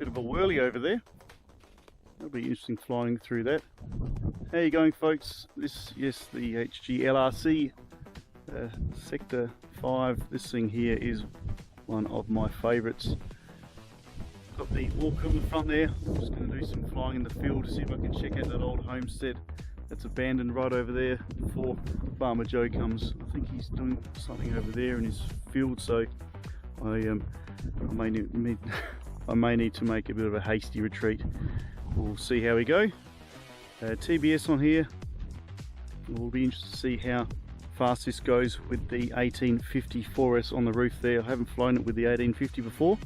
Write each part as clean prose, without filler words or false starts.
Bit of a whirly over there. That'll be interesting flying through that. How you going, folks? This, yes, the HGLRC Sector 5. This thing here is one of my favourites. Got the walker in the front there. I'm just going to do some flying in the field to see if I can check out that old homestead that's abandoned right over there before Farmer Joe comes. I think he's doing something over there in his field, so I may need to make a bit of a hasty retreat. We'll see how we go. TBS on here. We'll be interested to see how fast this goes with the 1850 4S on the roof there. I haven't flown it with the 1850 before.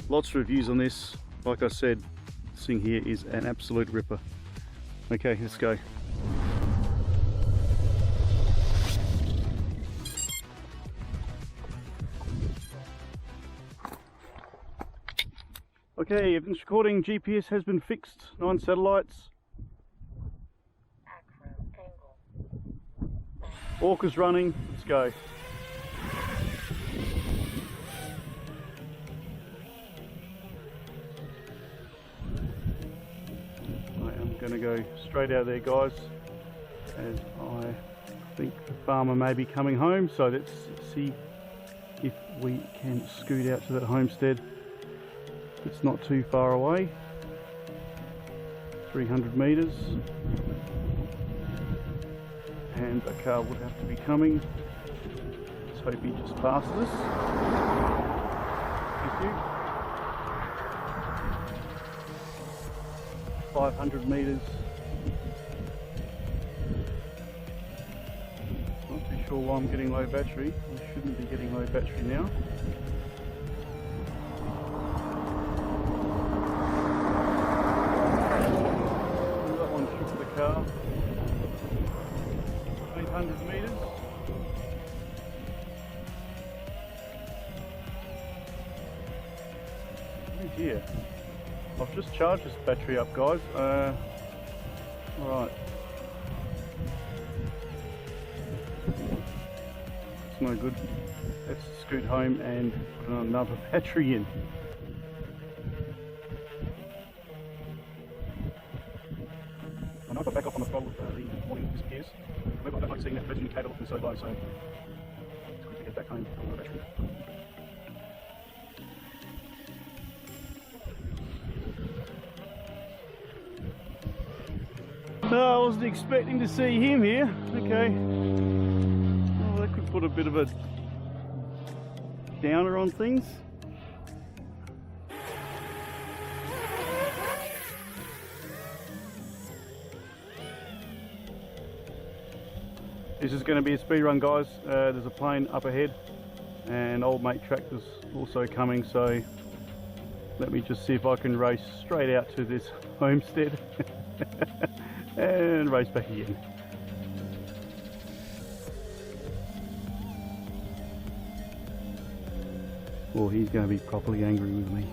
Lots of reviews on this. Like I said, this thing here is an absolute ripper. Okay, let's go. Okay, everything's recording. GPS has been fixed. 9 satellites. Orca's running. Let's go. I am going to go straight out there, guys, as I think the farmer may be coming home. So let's see if we can scoot out to that homestead. It's not too far away, 300 metres, and a car would have to be coming. Let's hope he just passes us. Thank you. 500 metres. Not too sure why I'm getting low battery. I shouldn't be getting low battery now. Car, 800 metres. Oh dear, I've just charged this battery up, guys. Alright, it's no good. Let's scoot home and put another battery in. I got back up on the throttle if the warning disappears. I don't like seeing that battery indicator looking so low, so it's good to get back home on the battery. Oh, I wasn't expecting to see him here. Okay. Well, that could put a bit of a downer on things. This is going to be a speed run, guys. There's a plane up ahead and old mate Tractor's also coming, so let me just see if I can race straight out to this homestead and race back again. Well, he's going to be properly angry with me.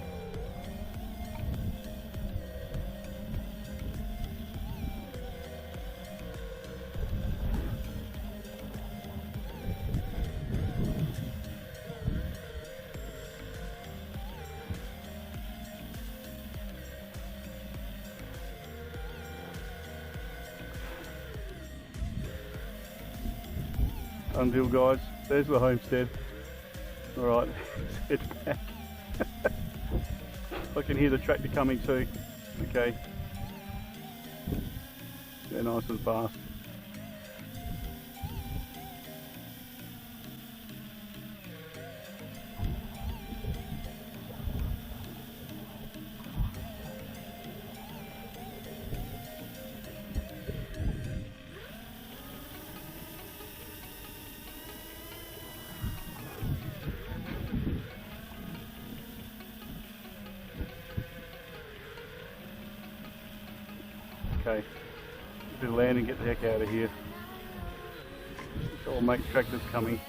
Undeal, guys. There's the homestead. Alright, let's head back. I can hear the tractor coming too. Okay. They're nice and fast. Okay, a bit of land and get the heck out of here. Old mate Tractor's coming.